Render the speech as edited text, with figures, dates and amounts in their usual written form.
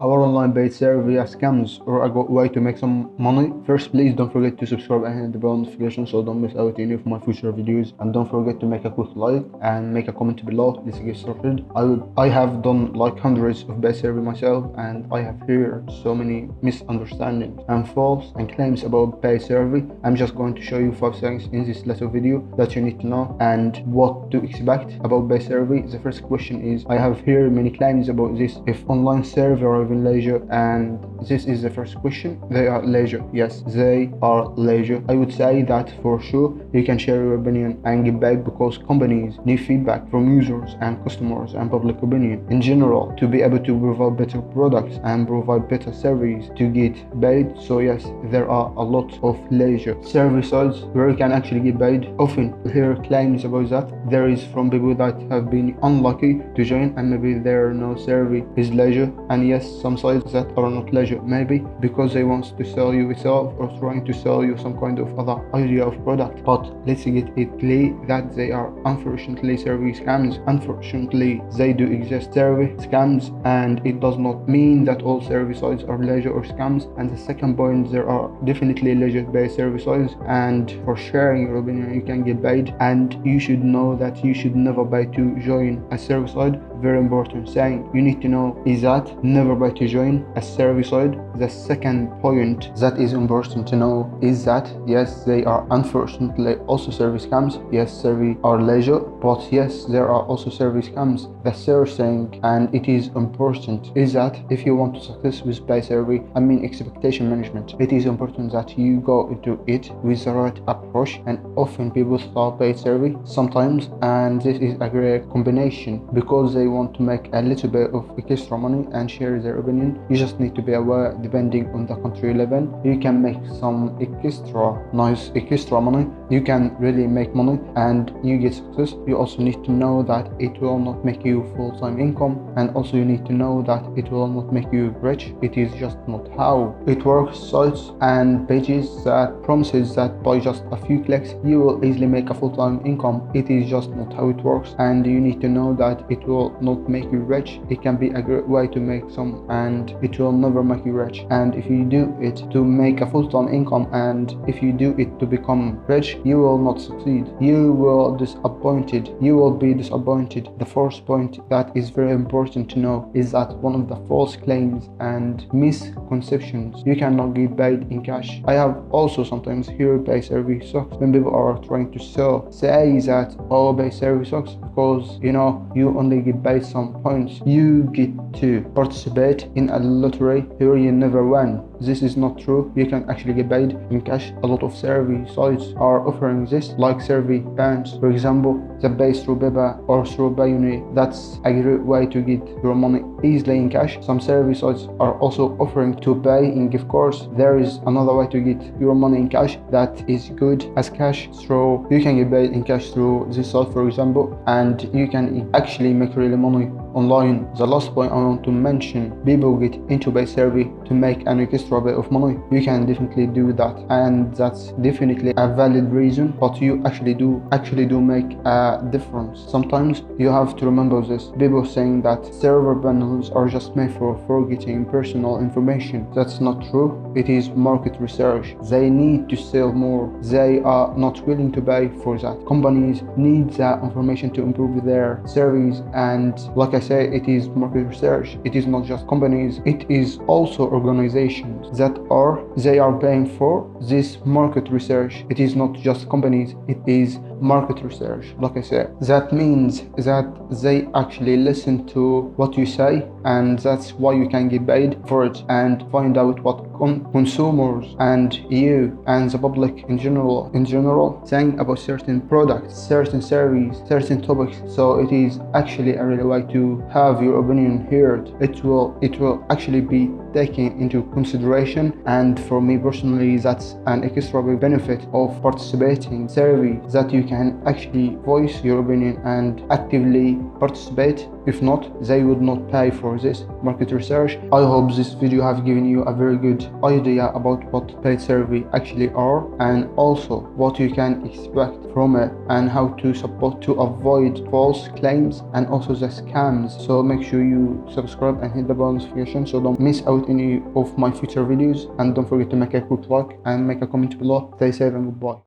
our online paid service via scams or a good way to make some money. First, please don't forget to subscribe and hit the bell notification so don't miss out any of my future videos, and don't forget to make a quick like and make a comment below. Let's get started. I have done like hundreds of paid service myself, and I have heard so many misunderstandings and false and claims about paid service. I'm just going to show you 5 things in this little video that you need to know and what to expect about paid service. The first question is, I have heard many claims about this, if online server or even leisure, and this is the first question. They are leisure. Yes, they are leisure. I would say that for sure you can share your opinion and get paid because companies need feedback from users and customers and public opinion in general to be able to provide better products and provide better service to get paid. So yes, there are a lot of leisure service sites where you can actually get paid. Often we hear claims about that. There is from people that have been unlucky to join and maybe their no service is leisure, and yes, some sites that are not leisure, maybe because they want to sell you itself or trying to sell you some kind of other idea of product. But let's get it clear that they are unfortunately service scams. Unfortunately, they do exist service scams, and it does not mean that all service sites are leisure or scams. And the second point, there are definitely leisure based service sites, and for sharing your opinion you can get paid, and you should know that you should never pay to join a service site. Very important saying you need to know is that never pay to join a service site. The second point that is important to know is that yes, they are unfortunately also service scams. Yes, service are leisure, but yes, there are also service scams. The third thing, and it is important, is that if you want to success with paid service, expectation management, it is important that you go into it with the right approach. And often people start paid service sometimes, and this is a great combination because they want to make a little bit of extra money and share their opinion. You just need to be aware, depending on the country level, you can make some extra money. You can really make money and you get success. You also need to know that it will not make you full-time income, and also you need to know that it will not make you rich. It is just not how it works. Sites and pages that promises that by just a few clicks you will easily make a full-time income, it is just not how it works, and you need to know that it will not make you rich. It can be a great way to make some, and it will never make you rich. And if you do it to make a full-time income, and if you do it to become rich, you will not succeed. You will be disappointed. The fourth point that is very important to know is that one of the false claims and misconceptions, you cannot get paid in cash. I have also sometimes heard paid service sucks when people are trying to say that paid service sucks because you only get paid some points. You get to participate in a lottery where you never win. This is not true. You can actually get paid in cash. A lot of service sites are offering this, like service bands, for example, the pay through PayPal or through Payoneer. That's a great way to get your money easily in cash. Some service sites are also offering to pay in gift cards. There is another way to get your money in cash that is good as cash. So you can get paid in cash through this site, for example, and you can actually make really money online. The last point I want to mention, people get into paid service to make an extra bit of money. You can definitely do that, and that's definitely a valid reason, but you actually do make a difference. Sometimes you have to remember this. People saying that server bundles are just made for forgetting personal information. That's not true. It is market research. They need to sell more. They are not willing to pay for that. Companies need that information to improve their service, and like I say, it is market research. It is not just companies, it is also organizations that they are paying for this market research. It is not just companies, it is market research. Like I said, that means that they actually listen to what you say, and that's why you can get paid for it and find out what consumers and you and the public in general saying about certain products, certain service, certain topics. So it is actually a real way to have your opinion heard. It will actually be taken into consideration, and for me personally, that's an extra big benefit of participating in service that you can actually voice your opinion and actively participate. If not, they would not pay for this market research. I hope this video have given you a very good idea about what paid survey actually are, and also what you can expect from it, and how to support to avoid false claims and also the scams. So make sure you subscribe and hit the bell notification so don't miss out any of my future videos, and don't forget to make a quick like and make a comment below. Stay safe and goodbye.